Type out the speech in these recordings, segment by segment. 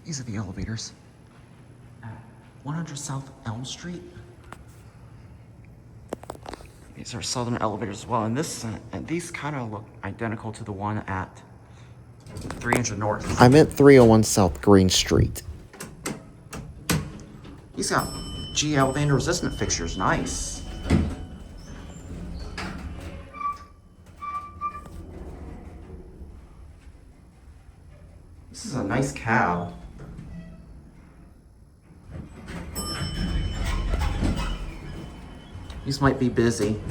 These are the elevators at 100 South Elm Street. These are southern elevators as well, and these kind of look identical to the one at 300 North. I meant 301 South Green Street. He's got GL Van resistant fixtures, nice. This is a nice cab. These might be busy.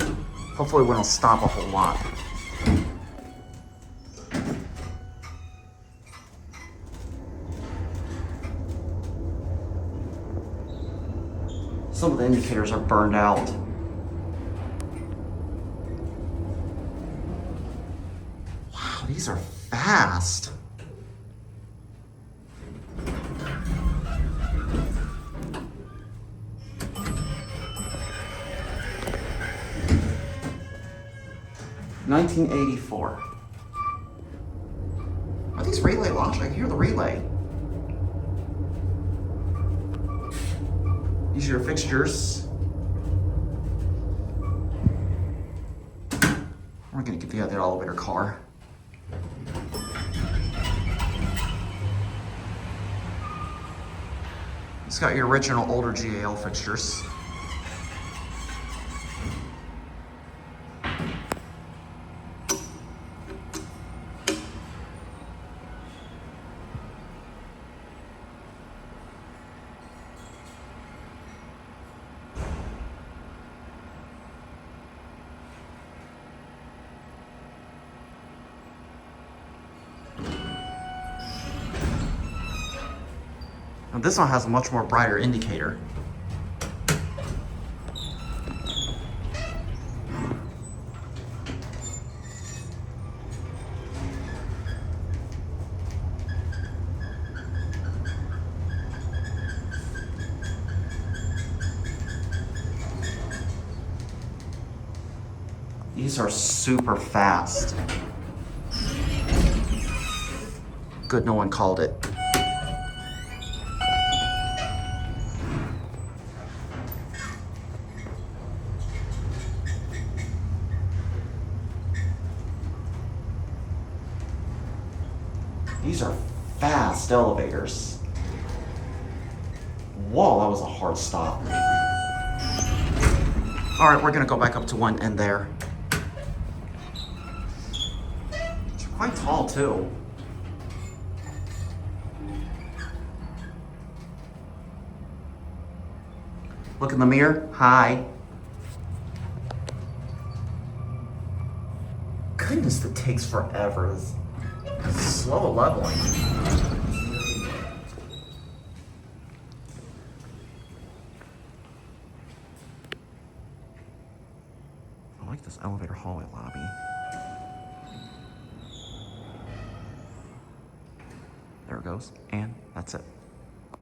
Hopefully we don't stop a whole lot. Some of the indicators are burned out. Wow, these are fast. $19.84. Are these relay launched? I can hear the relay. These are your fixtures. We're gonna get the other elevator car. It's got your original older GAL fixtures. Now this one has a much more brighter indicator. These are super fast. Good, no one called it. These are fast elevators. Whoa, that was a hard stop. All right, we're gonna go back up to one end there. It's quite tall too. Look in the mirror, hi. Goodness, that takes forever. It's slow leveling. I like this elevator hallway lobby. There it goes, and that's it.